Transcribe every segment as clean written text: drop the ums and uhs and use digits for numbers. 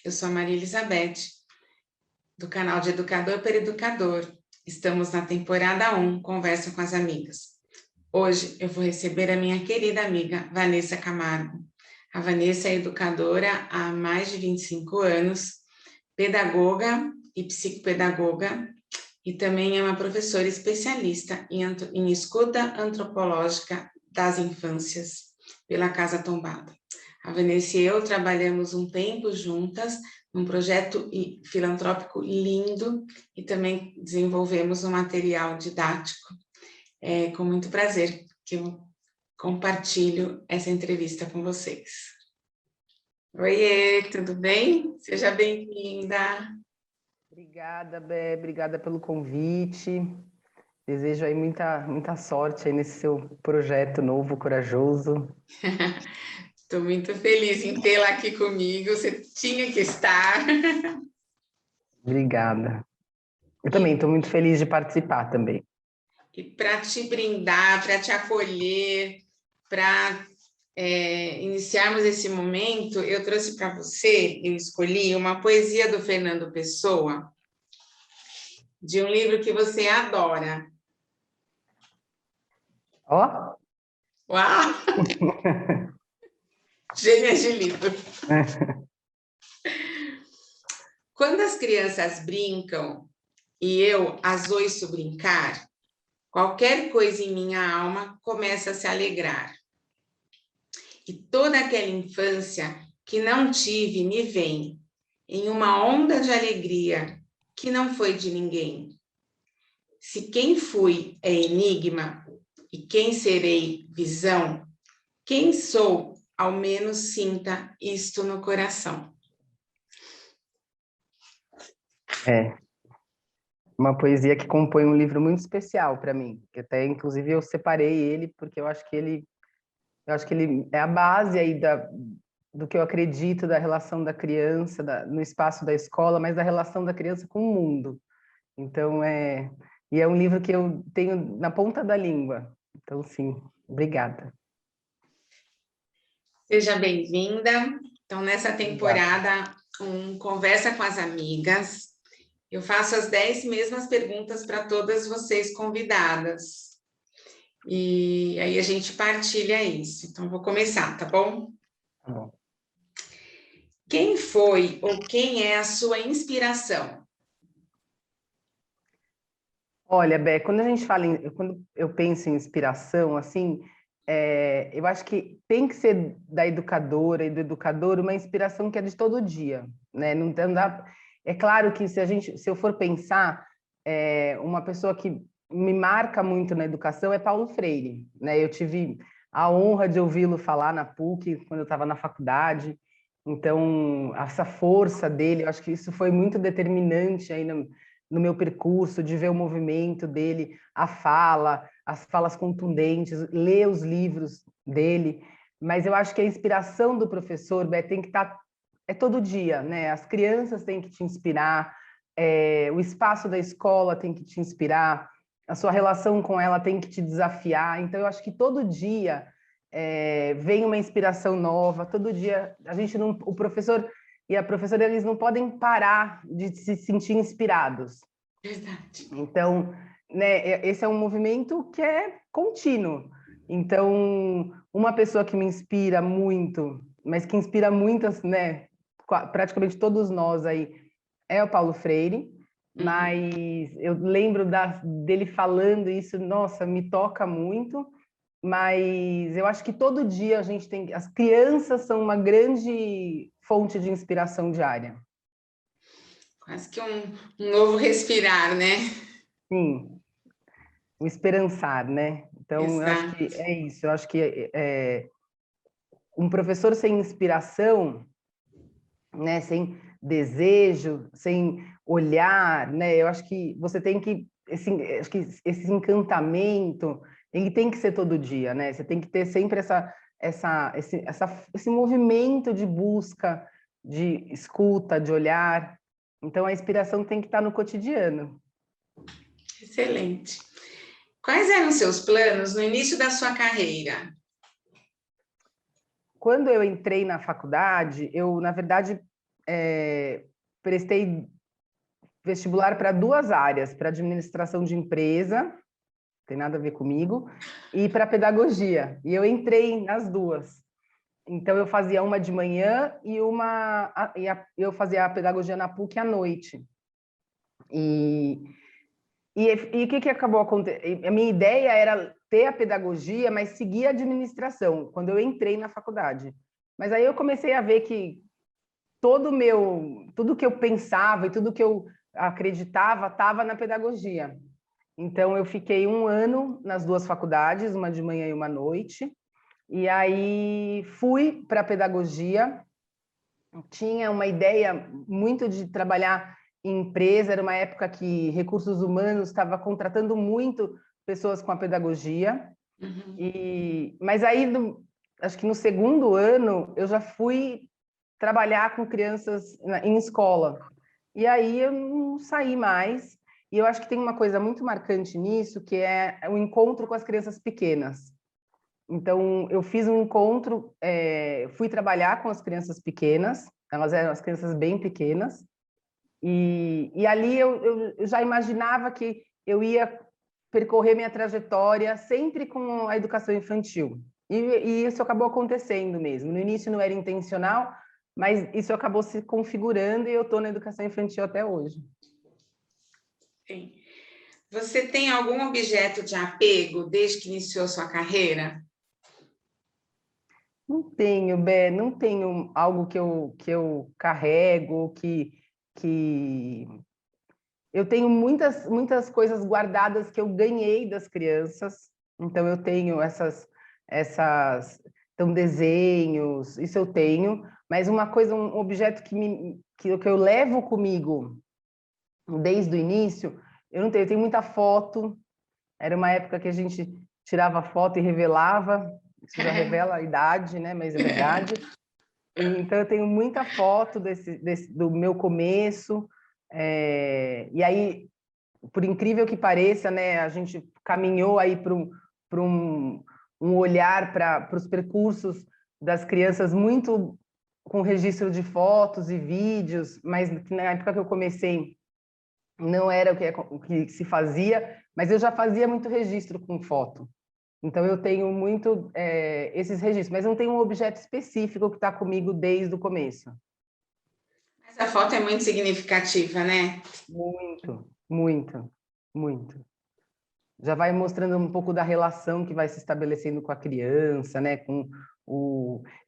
Eu sou a Maria Elizabeth, do canal de Educador para Educador. Estamos na temporada 1, Conversa com as Amigas. Hoje eu vou receber a minha querida amiga Vanessa Camargo. A Vanessa é educadora há mais de 25 anos, pedagoga e psicopedagoga, e também é uma professora especialista em escuta antropológica das infâncias pela Casa Tombada. A Vanessa e eu trabalhamos um tempo juntas num projeto filantrópico lindo e também desenvolvemos um material didático. É com muito prazer que eu compartilho essa entrevista com vocês. Oiê, tudo bem? Seja bem-vinda. Obrigada, Bé, obrigada pelo convite. Desejo aí muita sorte aí nesse seu projeto novo, corajoso. Estou muito feliz em tê-la aqui comigo, você tinha que estar. Obrigada. Eu também estou muito feliz de participar também. E para te brindar, para te acolher, para iniciarmos esse momento, eu trouxe para você, eu escolhi uma poesia do Fernando Pessoa, de um livro que você adora. Ó! Uau! Gênia de livro. Quando as crianças brincam e eu as ouço brincar, qualquer coisa em minha alma começa a se alegrar. E toda aquela infância que não tive me vem em uma onda de alegria que não foi de ninguém. Se quem fui é enigma e quem serei visão, quem sou ao menos sinta isto no coração. É uma poesia que compõe um livro muito especial para mim, que até inclusive eu separei ele porque eu acho que ele é a base aí do que eu acredito da relação da criança no espaço da escola, mas da relação da criança com o mundo. Então é um livro que eu tenho na ponta da língua. Então sim, obrigada. Seja bem-vinda. Então nessa temporada Conversa com as Amigas, eu faço as 10 mesmas perguntas para todas vocês convidadas. E aí a gente partilha isso. Então, vou começar, tá bom? Tá bom. Quem foi ou quem é a sua inspiração? Olha, Bé, quando eu penso em inspiração, assim, eu acho que tem que ser da educadora e do educador uma inspiração que é de todo dia, né? Não dá. É claro que se eu for pensar, uma pessoa que me marca muito na educação é Paulo Freire, né? Eu tive a honra de ouvi-lo falar na PUC quando eu estava na faculdade. Então, essa força dele, eu acho que isso foi muito determinante aí no meu percurso, de ver o movimento dele, as falas contundentes, ler os livros dele. Mas eu acho que a inspiração do professor, Bé, tem que estar todo dia, né? As crianças têm que te inspirar, o espaço da escola tem que te inspirar, a sua relação com ela tem que te desafiar. Então, eu acho que todo dia vem uma inspiração nova, todo dia o professor e a professora, eles não podem parar de se sentir inspirados. Verdade. Então, né, esse é um movimento que é contínuo. Então, uma pessoa que me inspira muito, mas que inspira muitas, né, praticamente todos nós aí, é o Paulo Freire, mas eu lembro dele falando isso, nossa, me toca muito. Mas eu acho que todo dia a gente tem... As crianças são uma grande fonte de inspiração diária. Quase que um novo respirar, né? Sim, o esperançar, né? Então, eu acho que é isso. Eu acho que um professor sem inspiração, né, sem desejo, sem olhar, né? Eu acho que você tem que... acho que esse encantamento, ele tem que ser todo dia, né? Você tem que ter sempre esse movimento de busca, de escuta, de olhar. Então, a inspiração tem que estar no cotidiano. Excelente. Quais eram os seus planos no início da sua carreira? Quando eu entrei na faculdade, eu, na verdade, prestei vestibular para 2 áreas, para administração de empresa, não tem nada a ver comigo, e para pedagogia. E eu entrei nas 2. Então, eu fazia uma de manhã e eu fazia a pedagogia na PUC à noite. E o que acabou acontecendo? A minha ideia era ter a pedagogia, mas seguir a administração, quando eu entrei na faculdade. Mas aí eu comecei a ver que tudo que eu pensava e tudo que eu acreditava estava na pedagogia. Então, eu fiquei 1 ano nas 2 faculdades, uma de manhã e uma à noite, e aí fui para a pedagogia. Tinha uma ideia muito de trabalhar em empresa, era uma época que recursos humanos estava contratando muito pessoas com a pedagogia, mas aí, acho que no 2º ano, eu já fui trabalhar com crianças em escola. E aí eu não saí mais. E eu acho que tem uma coisa muito marcante nisso, que é o encontro com as crianças pequenas. Então, eu fiz um encontro, fui trabalhar com as crianças pequenas, elas eram as crianças bem pequenas, e ali eu já imaginava que eu ia percorrer minha trajetória sempre com a educação infantil. E isso acabou acontecendo mesmo. No início não era intencional, mas isso acabou se configurando e eu estou na educação infantil até hoje. Sim. Você tem algum objeto de apego desde que iniciou sua carreira? Não tenho, Bé, não tenho algo que eu carrego, que... Eu tenho muitas coisas guardadas que eu ganhei das crianças, então eu tenho então, desenhos, isso eu tenho, mas uma coisa, um objeto que eu levo comigo desde o início, eu não tenho, eu tenho muita foto, era uma época que a gente tirava foto e revelava, isso já revela a idade, né? Mas é verdade. Então, eu tenho muita foto do meu começo, e aí, por incrível que pareça, né, a gente caminhou aí para um olhar para os percursos das crianças muito com registro de fotos e vídeos, mas na época que eu comecei não era o que se fazia, mas eu já fazia muito registro com foto. Então, eu tenho muito esses registros, mas não tenho um objeto específico que está comigo desde o começo. Mas a foto é muito significativa, né? Muito, muito, muito. Já vai mostrando um pouco da relação que vai se estabelecendo com a criança, né?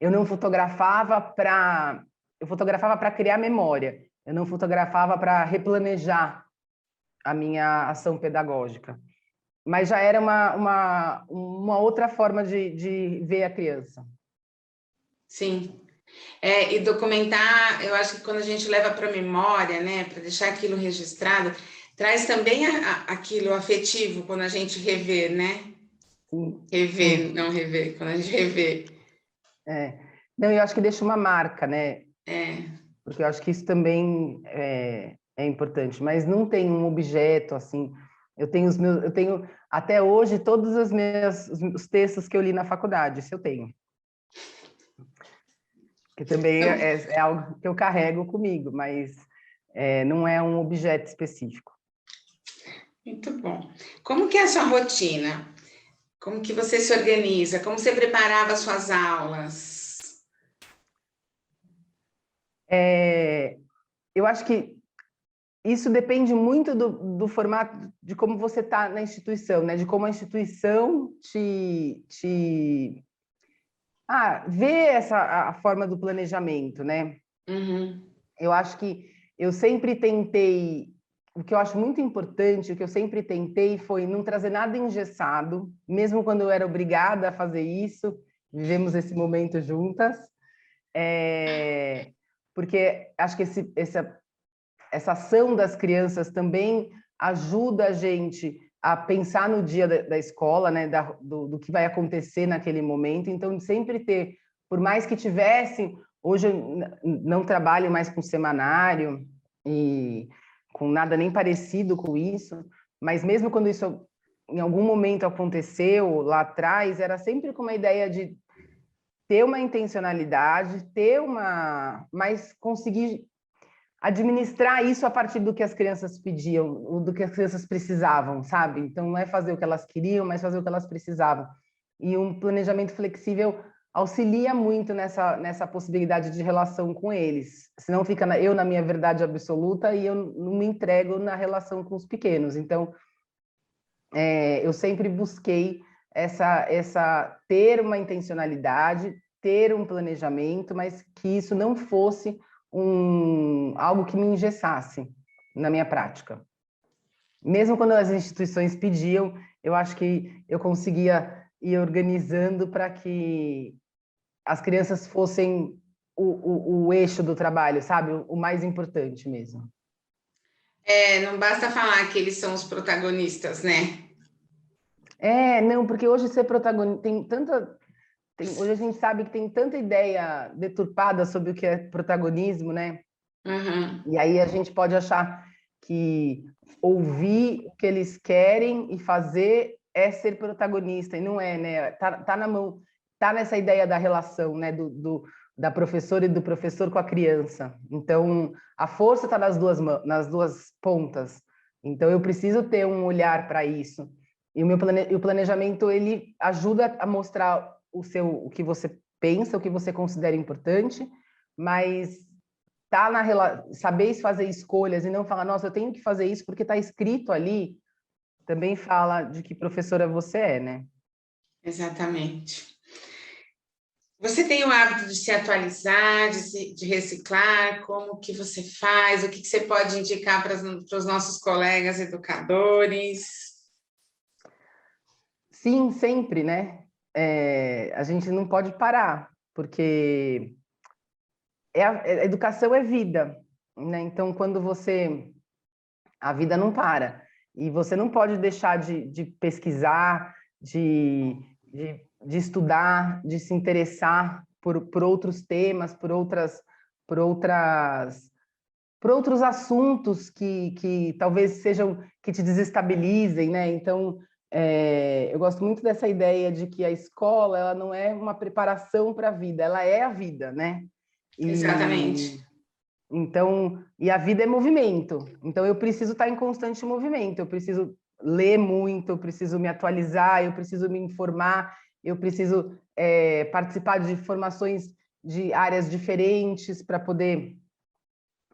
Eu não fotografava para... Eu fotografava para criar memória. Eu não fotografava para replanejar a minha ação pedagógica. Mas já era uma outra forma de ver a criança. Sim. E documentar, eu acho que quando a gente leva para a memória, né, para deixar aquilo registrado, traz também aquilo afetivo quando a gente revê, né? Sim, Rever, sim. não rever, quando a gente revê. Não, eu acho que deixa uma marca, né? É. Porque eu acho que isso também é importante. Mas não tem um objeto assim. Eu tenho até hoje todos os textos que eu li na faculdade, isso eu tenho. Que também é algo que eu carrego comigo, mas não é um objeto específico. Muito bom. Como que é a sua rotina? Como que você se organiza? Como você preparava as suas aulas? Eu acho que isso depende muito do formato, de como você está na instituição, né? De como a instituição vê a forma do planejamento, né? Uhum. Eu acho que eu sempre tentei, o que eu acho muito importante, o que eu sempre tentei foi não trazer nada engessado, mesmo quando eu era obrigada a fazer isso, vivemos esse momento juntas, porque acho que essa ação das crianças também ajuda a gente a pensar no dia da escola, né, do que vai acontecer naquele momento. Então, sempre ter, por mais que tivesse, hoje eu não trabalho mais com semanário e com nada nem parecido com isso, mas mesmo quando isso em algum momento aconteceu lá atrás, era sempre com uma ideia de ter uma intencionalidade, mas conseguir administrar isso a partir do que as crianças pediam, do que as crianças precisavam, sabe? Então, não é fazer o que elas queriam, mas fazer o que elas precisavam. E um planejamento flexível auxilia muito nessa possibilidade de relação com eles. Senão fica eu na minha verdade absoluta e eu não me entrego na relação com os pequenos. Então, eu sempre busquei ter uma intencionalidade, ter um planejamento, mas que isso não fosse algo que me engessasse na minha prática. Mesmo quando as instituições pediam, eu acho que eu conseguia ir organizando para que as crianças fossem o eixo do trabalho, sabe? O mais importante mesmo. Não basta falar que eles são os protagonistas, né? Não, porque hoje ser protagonista tem tanta... hoje a gente sabe que tem tanta ideia deturpada sobre o que é protagonismo, né? Uhum. E aí a gente pode achar que ouvir o que eles querem e fazer é ser protagonista, e não é, né? Tá na mão, tá nessa ideia da relação, né? Da professora e do professor com a criança. Então, a força está nas duas pontas. Então, eu preciso ter um olhar para isso. E o planejamento, ele ajuda a mostrar o que você pensa, o que você considera importante, mas saber fazer escolhas e não falar, nossa, eu tenho que fazer isso porque está escrito ali, também fala de que professora você é, né? Exatamente. Você tem o hábito de se atualizar, de reciclar? Como que você faz? O que você pode indicar para os nossos colegas educadores? Sim, sempre, né? A gente não pode parar, porque a educação é vida, né? Então, a vida não para, e você não pode deixar de pesquisar, de estudar, de se interessar por outros temas, por outros assuntos que talvez sejam, que te desestabilizem, né? Então, eu gosto muito dessa ideia de que a escola, ela não é uma preparação para a vida, ela é a vida, né? Exatamente. E a vida é movimento, então eu preciso estar em constante movimento, eu preciso ler muito, eu preciso me atualizar, eu preciso me informar, eu preciso participar de formações de áreas diferentes para poder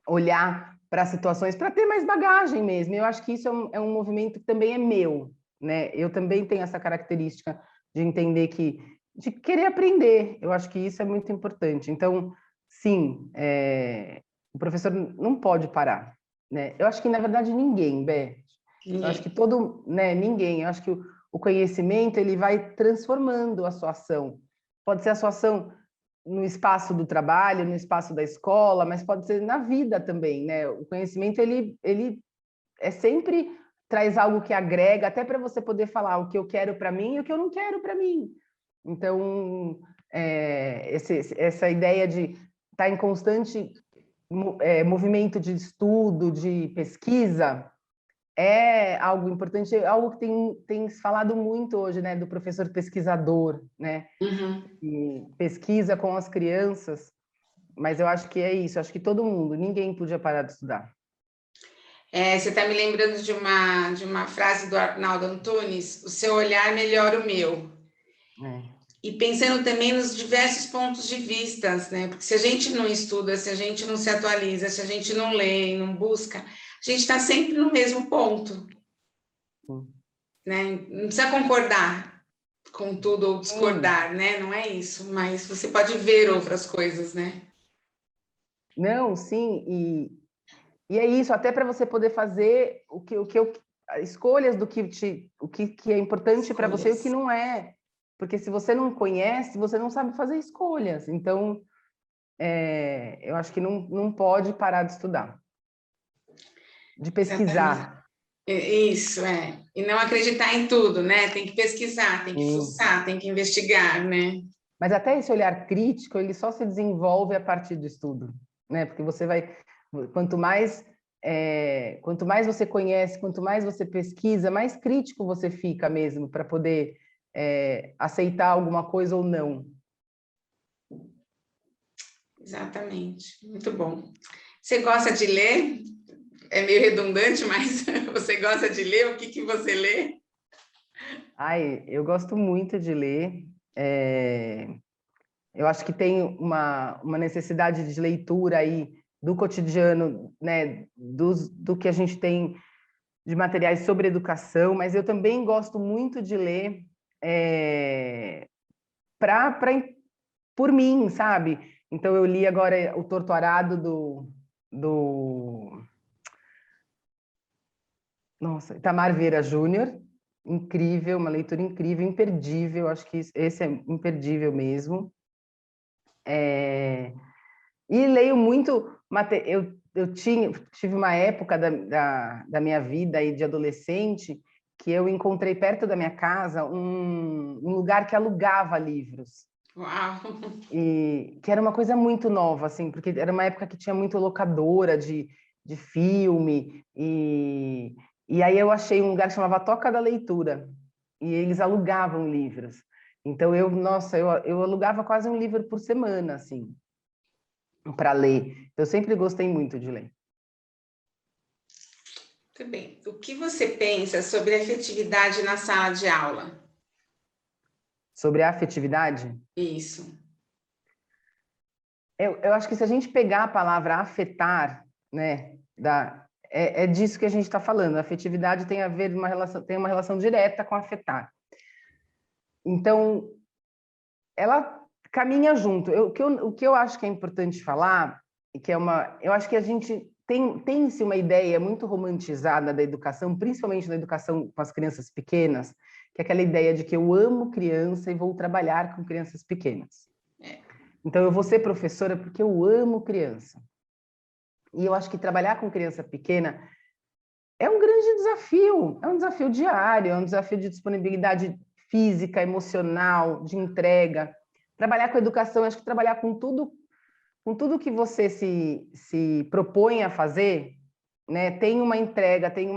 olhar para situações, para ter mais bagagem mesmo. Eu acho que isso é um movimento que também é meu, né? Eu também tenho essa característica de entender de querer aprender. Eu acho que isso é muito importante. Então, sim, o professor não pode parar, né? Eu acho que, na verdade, ninguém, Bé. Eu acho que ninguém. Eu acho que o conhecimento, ele vai transformando a sua ação. Pode ser a sua ação no espaço do trabalho, no espaço da escola, mas pode ser na vida também, né? O conhecimento, ele sempre traz algo que agrega, até para você poder falar o que eu quero para mim e o que eu não quero para mim. Então, essa ideia de estar em constante movimento de estudo, de pesquisa, é algo importante, é algo que tem se falado muito hoje, né, do professor pesquisador, né, Uhum. que pesquisa com as crianças, mas eu acho que é isso, acho que todo mundo, ninguém podia parar de estudar. Você está me lembrando de uma frase do Arnaldo Antunes: o seu olhar melhora o meu. E pensando também nos diversos pontos de vista, né? Porque se a gente não estuda, se a gente não se atualiza, se a gente não lê, não busca, a gente está sempre no mesmo ponto, né? Não precisa concordar com tudo ou discordar, né? Não é isso, mas você pode ver outras coisas, né? Não, sim, e é isso, até para você poder fazer escolhas do o que é importante para você e o que não é. Porque se você não conhece, você não sabe fazer escolhas. Então, eu acho que não pode parar de estudar, de pesquisar. Isso, E não acreditar em tudo, né? Tem que pesquisar, tem que Sim. fuçar, tem que investigar, né? Mas até esse olhar crítico, ele só se desenvolve a partir do estudo, né? Porque você vai, quanto mais você conhece, quanto mais você pesquisa, mais crítico você fica mesmo para poder aceitar alguma coisa ou não. Exatamente, muito bom. Você gosta de ler? É meio redundante, mas você gosta de ler? O que que você lê? Ai, eu gosto muito de ler. Eu acho que tem uma necessidade de leitura aí do cotidiano, né, do que a gente tem de materiais sobre educação, mas eu também gosto muito de ler pra, por mim, sabe? Então eu li agora O Torto Arado do nossa, Itamar Vieira Júnior, incrível, uma leitura incrível, imperdível, acho que esse é imperdível mesmo. E leio muito, eu tive uma época da minha vida aí de adolescente que eu encontrei perto da minha casa um lugar que alugava livros. Uau! E que era uma coisa muito nova, assim, porque era uma época que tinha muito locadora de filme, e aí eu achei um lugar que chamava Toca da Leitura, e eles alugavam livros. Então nossa, eu alugava quase um livro por semana, assim, para ler. Eu sempre gostei muito de ler. Muito bem. O que você pensa sobre a afetividade na sala de aula? Sobre a afetividade, Isso. eu acho que se a gente pegar a palavra afetar, né, é disso que a gente está falando. A afetividade tem a ver tem uma relação direta com afetar. Então, ela caminha junto. O que eu acho que é importante falar, e que eu acho que a gente tem-se uma ideia muito romantizada da educação, principalmente da educação com as crianças pequenas, que é aquela ideia de que eu amo criança e vou trabalhar com crianças pequenas. Então, eu vou ser professora porque eu amo criança. E eu acho que trabalhar com criança pequena é um grande desafio, é um desafio diário, é um desafio de disponibilidade física, emocional, de entrega. Trabalhar com educação, acho que trabalhar com tudo que você se propõe a fazer, né, tem uma entrega, tem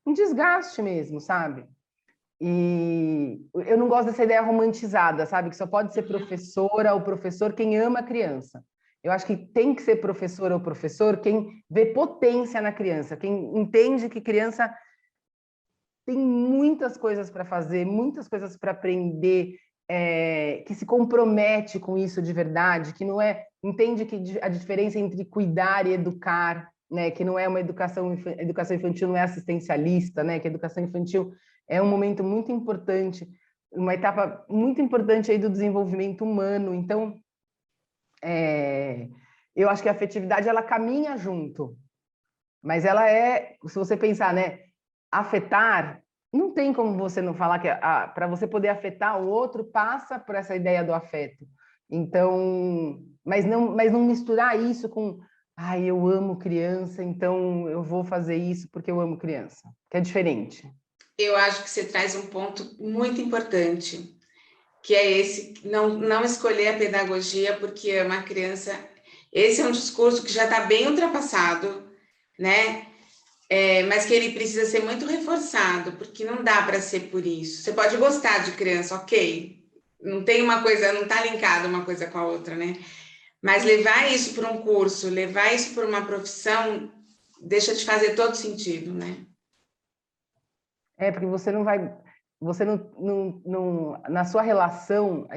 um desgaste mesmo, sabe? E eu não gosto dessa ideia romantizada, sabe? Que só pode ser professora ou professor quem ama a criança. Eu acho que tem que ser professora ou professor quem vê potência na criança, quem entende que criança tem muitas coisas para fazer, muitas coisas para aprender, que se compromete com isso de verdade, que não é, entende que a diferença entre cuidar e educar, né, que não é uma educação infantil não é assistencialista, né, que a educação infantil é um momento muito importante, uma etapa muito importante aí do desenvolvimento humano. Então, eu acho que a afetividade ela caminha junto, mas ela se você pensar, né, afetar, não tem como você não falar que para você poder afetar o outro passa por essa ideia do afeto. Então, mas não misturar isso com, eu amo criança, então eu vou fazer isso porque eu amo criança, que é diferente. Eu acho que você traz um ponto muito importante, que é esse, não escolher a pedagogia porque ama a criança. Esse é um discurso que já está bem ultrapassado, né? Mas que ele precisa ser muito reforçado, porque não dá para ser por isso. Você pode gostar de criança, ok. Não tem uma coisa, não está linkada uma coisa com a outra, né? Mas levar isso para um curso, levar isso para uma profissão, deixa de fazer todo sentido, né? Porque você na sua relação,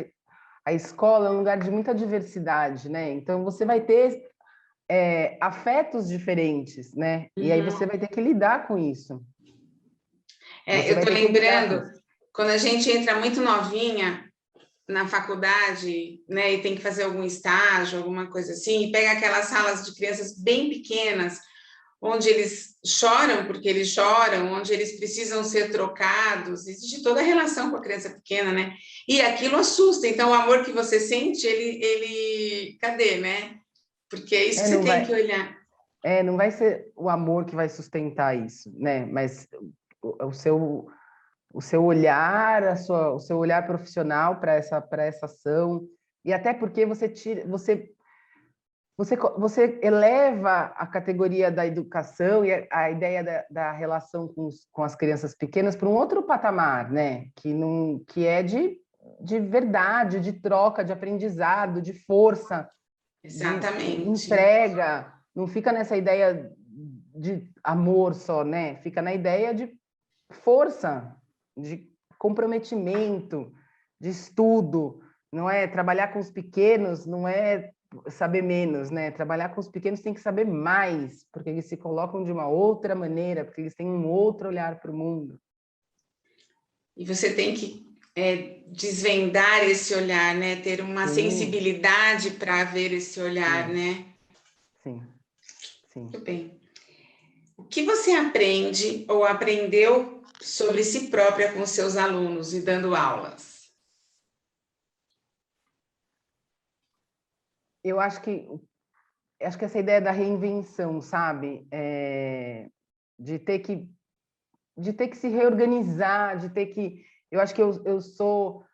a escola é um lugar de muita diversidade, né? Então você vai ter afetos diferentes, né? E aí você vai ter que lidar com isso. Eu estou lembrando, quando a gente entra muito novinha na faculdade, né, e tem que fazer algum estágio, alguma coisa assim, e pega aquelas salas de crianças bem pequenas, onde eles choram porque eles choram, onde eles precisam ser trocados, existe toda a relação com a criança pequena, né? E aquilo assusta, então o amor que você sente, ele cadê, né? Porque é isso que você tem que olhar. Não vai ser o amor que vai sustentar isso, né? Mas o seu olhar, o seu olhar profissional para essa ação, e até porque você eleva a categoria da educação e a ideia da relação com as crianças pequenas para um outro patamar, né? Que é de verdade, de troca, de aprendizado, de força. Exatamente. entrega, não fica nessa ideia de amor só, né? Fica na ideia de força, de comprometimento, de estudo, não é? Trabalhar com os pequenos não é saber menos, né? Trabalhar com os pequenos tem que saber mais, porque eles se colocam de uma outra maneira, porque eles têm um outro olhar para o mundo. E você tem que desvendar esse olhar, né? Ter uma sensibilidade para ver esse olhar, né? Sim, sim. Muito bem. O que você aprende ou aprendeu sobre si própria com seus alunos e dando aulas? Eu acho que essa ideia da reinvenção, sabe? De ter que se reorganizar, de ter que... Eu acho que eu sou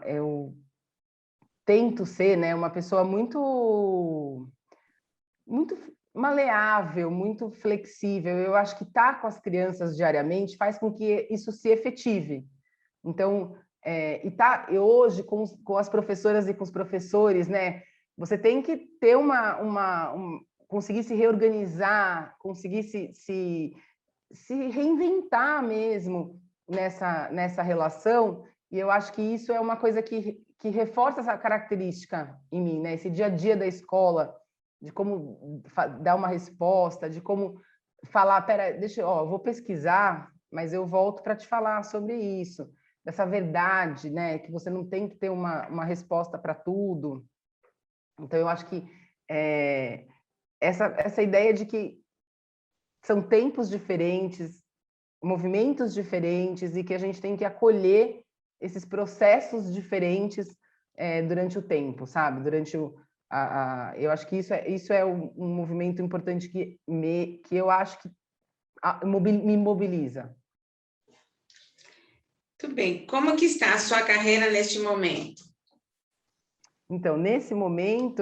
eu tento ser, né, uma pessoa muito maleável, muito flexível. Eu acho que estar com as crianças diariamente faz com que isso se efetive. Então, e hoje com as professoras e com os professores, né, você tem que ter conseguir se reorganizar, conseguir se reinventar mesmo nessa relação, e eu acho que isso é uma coisa que reforça essa característica em mim, né? Esse dia a dia da escola, de como dar uma resposta, de como falar, pera, eu vou pesquisar, mas eu volto para te falar sobre isso, dessa verdade, né? Que você não tem que ter uma resposta para tudo. Então, eu acho que essa ideia de que são tempos diferentes, movimentos diferentes, e que a gente tem que acolher esses processos diferentes durante o tempo, sabe? Durante eu acho que isso é um movimento importante que eu acho que me mobiliza. Muito bem. Como que está a sua carreira neste momento? Então, nesse momento,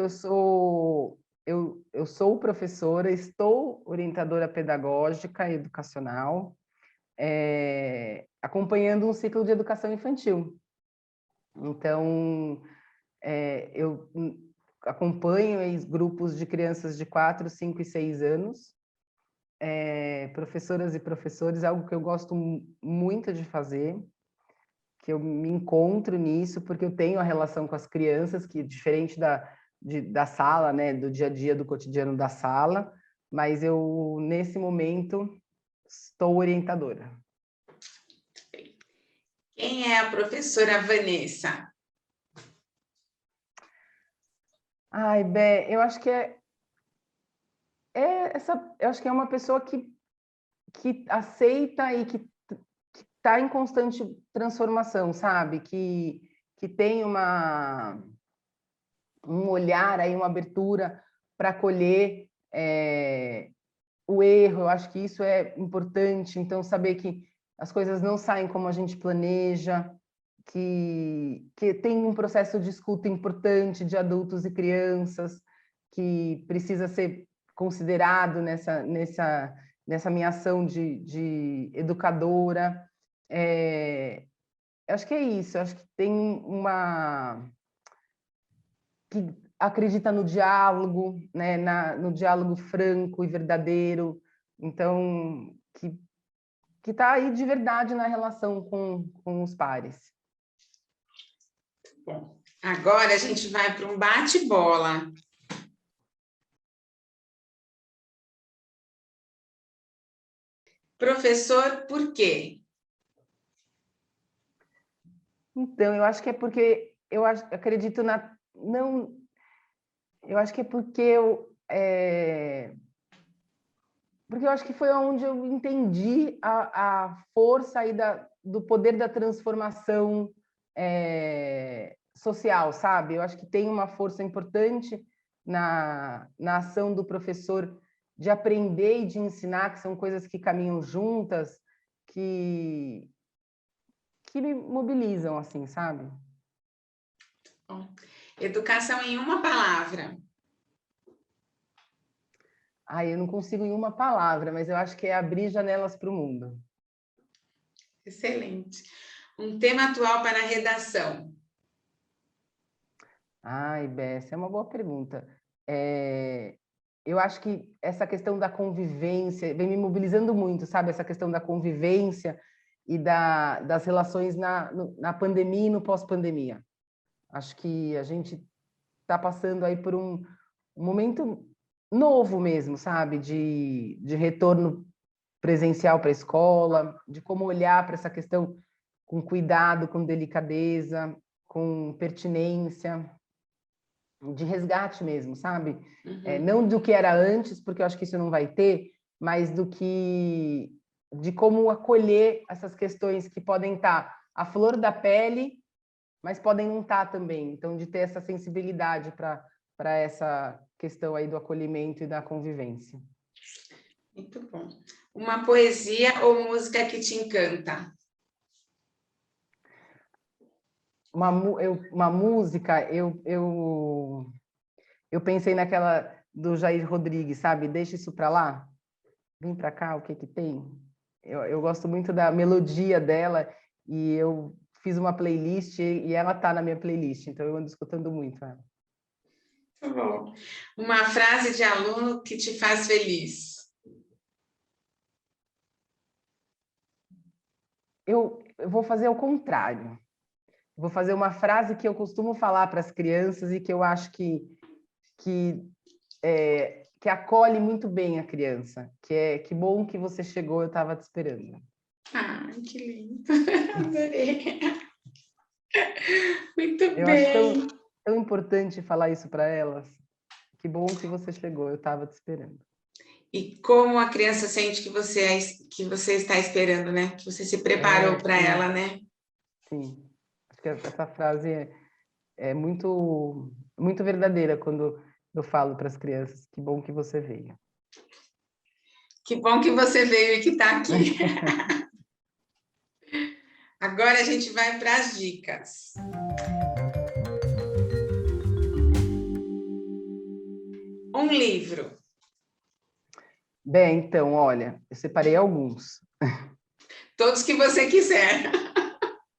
eu sou professora, estou orientadora pedagógica e educacional, acompanhando um ciclo de educação infantil. Então, eu acompanho grupos de crianças de 4, 5 e 6 anos, professoras e professores, algo que eu gosto muito de fazer, que eu me encontro nisso, porque eu tenho a relação com as crianças, que é diferente da sala, né, do dia a dia, do cotidiano da sala, mas eu, nesse momento, estou orientadora. Quem é a professora Vanessa? Ai, Bé, eu acho que eu acho que é uma pessoa que aceita e que está em constante transformação, sabe? Que tem um olhar aí, uma abertura para acolher o erro. Eu acho que isso é importante. Então, saber que as coisas não saem como a gente planeja, que tem um processo de escuta importante de adultos e crianças que precisa ser considerado nessa minha ação de educadora. Acho que é isso. Acho que tem que acredita no diálogo, né? No diálogo franco e verdadeiro. Então, que está aí de verdade na relação com os pares. Bom, agora a gente vai para um bate-bola. Professor, por quê? Então, eu acho que é porque acredito não, eu acho que é porque eu acho que foi onde eu entendi a força aí do poder da transformação social, sabe? Eu acho que tem uma força importante na ação do professor de aprender e de ensinar, que são coisas que caminham juntas, que me mobilizam, assim, sabe? Bom, educação em uma palavra. Eu não consigo em uma palavra, mas eu acho que é abrir janelas para o mundo. Excelente. Um tema atual para a redação. Ai, Bé, essa é uma boa pergunta. Eu acho que essa questão da convivência vem me mobilizando muito, sabe? Essa questão da convivência e das relações na pandemia e no pós-pandemia. Acho que a gente está passando aí por um momento novo mesmo, sabe? De retorno presencial para a escola, de como olhar para essa questão com cuidado, com delicadeza, com pertinência, de resgate mesmo, sabe? Não do que era antes, porque eu acho que isso não vai ter, mas de como acolher essas questões que podem estar à flor da pele, mas podem não estar também. Então, de ter essa sensibilidade para essa questão aí do acolhimento e da convivência. Muito bom. Uma poesia ou música que te encanta? Uma música, eu pensei naquela do Jair Rodrigues, sabe? Deixa isso para lá, vem para cá, o que que tem? Eu gosto muito da melodia dela e eu fiz uma playlist e ela tá na minha playlist, então eu ando escutando muito ela. Tá bom. Uma frase de aluno que te faz feliz? Eu vou fazer o contrário. Vou fazer uma frase que eu costumo falar para as crianças e que eu acho que acolhe muito bem a criança, que é: que bom que você chegou, eu estava te esperando. Ai, que lindo. Adorei. Muito Eu acho bem. tão importante falar isso para elas. Que bom que você chegou, eu estava te esperando. E como a criança sente que você está esperando, né? Que você se preparou para ela, né? Sim. Acho que essa frase é muito, muito verdadeira quando eu falo para as crianças: que bom que você veio. Que bom que você veio e que está aqui. Agora a gente vai para as dicas. Um livro. Bem, então, olha, eu separei alguns. Todos que você quiser.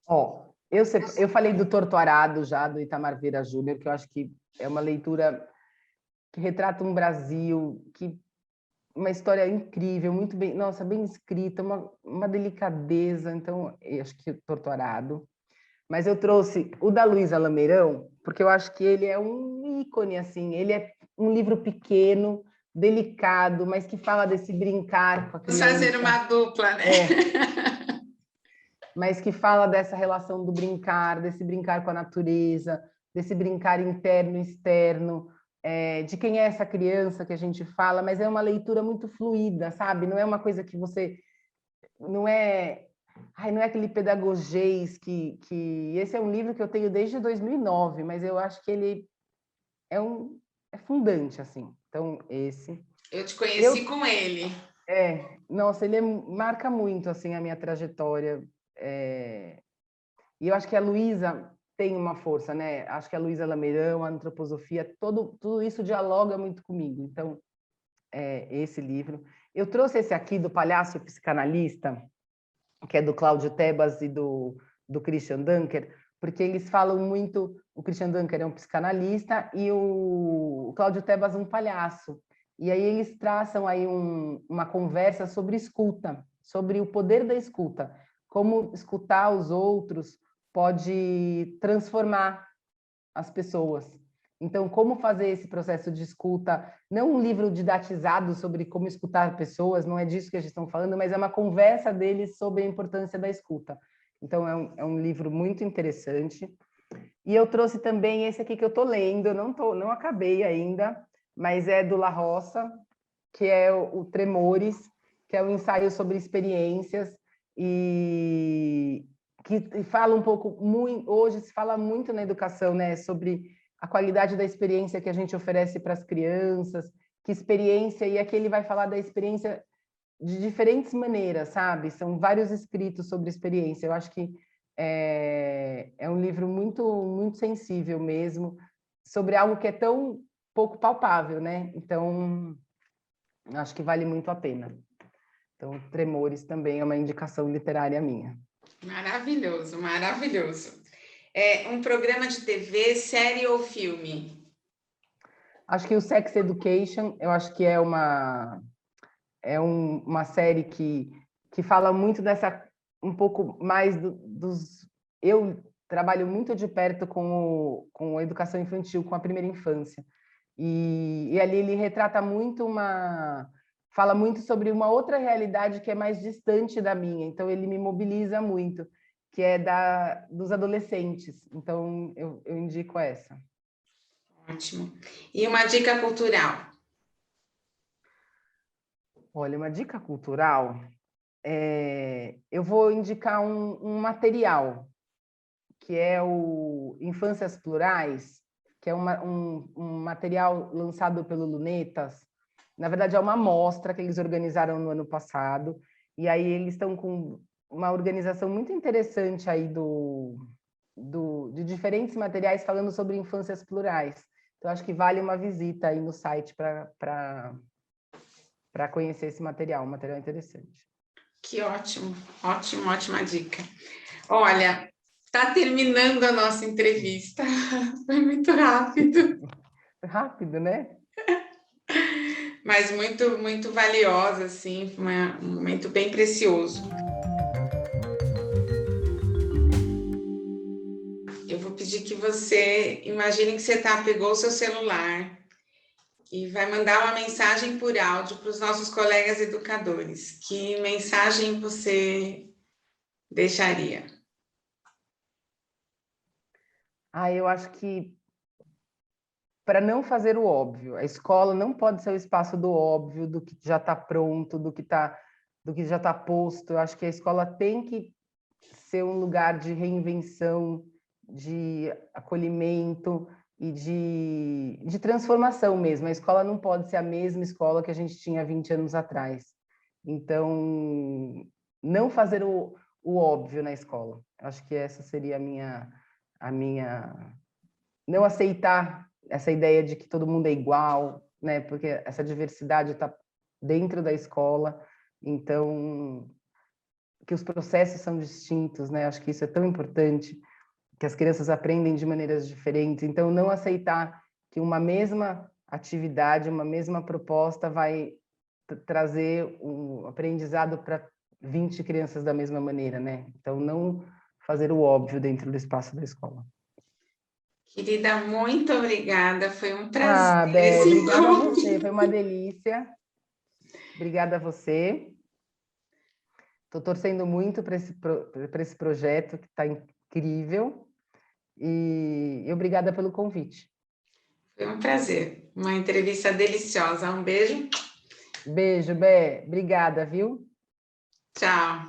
Ó, eu falei do Torto Arado já, do Itamar Vieira Júnior, que eu acho que é uma leitura que retrata um Brasil, uma história incrível, muito bem, nossa, bem escrita, uma delicadeza. Então, eu acho que o Torto Arado. Mas eu trouxe o da Luísa Lameirão, porque eu acho que ele é um ícone, assim. Ele é um livro pequeno, delicado, mas que fala desse brincar com a Vamos criança. fazer uma dupla, né? Mas que fala dessa relação do brincar, desse brincar com a natureza, desse brincar interno e externo, de quem é essa criança que a gente fala, mas é uma leitura muito fluida, sabe? Não é uma coisa que você... Não é... não é aquele pedagogês que... Esse é um livro que eu tenho desde 2009, mas eu acho que ele é fundante, assim. Então, esse... Eu te conheci com ele. Nossa, ele marca muito, assim, a minha trajetória. E eu acho que a Luísa tem uma força, né? Acho que a Luísa Lameirão, a antroposofia, tudo isso dialoga muito comigo. Então, esse livro. Eu trouxe esse aqui do Palhaço Psicanalista, que é do Cláudio Tebas e do Christian Dunker, porque eles falam muito... O Christian Dunker é um psicanalista e o Cláudio Tebas um palhaço. E aí eles traçam aí uma conversa sobre escuta, sobre o poder da escuta, como escutar os outros pode transformar as pessoas. Então, como fazer esse processo de escuta? Não um livro didatizado sobre como escutar pessoas, não é disso que eles estão falando, mas é uma conversa deles sobre a importância da escuta. Então, é um livro muito interessante. E eu trouxe também esse aqui que eu estou lendo, não acabei ainda, mas é do La Roça, que é o Tremores, que é um ensaio sobre experiências e que fala um pouco, hoje se fala muito na educação, né, sobre a qualidade da experiência que a gente oferece para as crianças, que experiência, e aqui ele vai falar da experiência de diferentes maneiras, sabe? São vários escritos sobre experiência. Eu acho que é um livro muito, muito sensível mesmo, sobre algo que é tão pouco palpável, né? Então, acho que vale muito a pena. Então, Tremores também é uma indicação literária minha. Maravilhoso, maravilhoso. É um programa de TV, série ou filme? Acho que o Sex Education, eu acho que é uma série que fala muito dessa, um pouco mais dos... Eu trabalho muito de perto com a educação infantil, com a primeira infância. E ali ele retrata muito fala muito sobre uma outra realidade que é mais distante da minha, então ele me mobiliza muito, que é dos adolescentes. Então eu indico essa. Ótimo. E uma dica cultural? Olha, uma dica cultural, eu vou indicar um material, que é o Infâncias Plurais, que é um material lançado pelo Lunetas. Na verdade, é uma mostra que eles organizaram no ano passado, e aí eles estão com uma organização muito interessante aí de diferentes materiais falando sobre infâncias plurais. Então, acho que vale uma visita aí no site para conhecer esse material, um material interessante. Que ótimo, ótimo, ótima dica. Olha, está terminando a nossa entrevista. Foi muito rápido. Rápido, né? Mas muito, muito valiosa, assim, foi um momento bem precioso. Eu vou pedir que você imagine que você pegou o seu celular e vai mandar uma mensagem por áudio para os nossos colegas educadores. Que mensagem você deixaria? Eu acho que para não fazer o óbvio, a escola não pode ser o espaço do óbvio, do que já está pronto, do que já está posto. Eu acho que a escola tem que ser um lugar de reinvenção, de acolhimento e de transformação mesmo. A escola não pode ser a mesma escola que a gente tinha 20 anos atrás. Então, não fazer o óbvio na escola. Acho que essa seria a minha... Não aceitar essa ideia de que todo mundo é igual, né? Porque essa diversidade está dentro da escola. Então, que os processos são distintos, né? Acho que isso é tão importante, que as crianças aprendem de maneiras diferentes. Então, não aceitar que uma mesma atividade, uma mesma proposta vai trazer um aprendizado para 20 crianças da mesma maneira, né? Então, não fazer o óbvio dentro do espaço da escola. Querida, muito obrigada. Foi um prazer Bé, esse obrigada a encontro. você, foi uma delícia. Obrigada a você. Estou torcendo muito para esse projeto que está incrível. E obrigada pelo convite. Foi um prazer. Uma entrevista deliciosa. Um beijo. Beijo, Bé. Obrigada, viu? Tchau.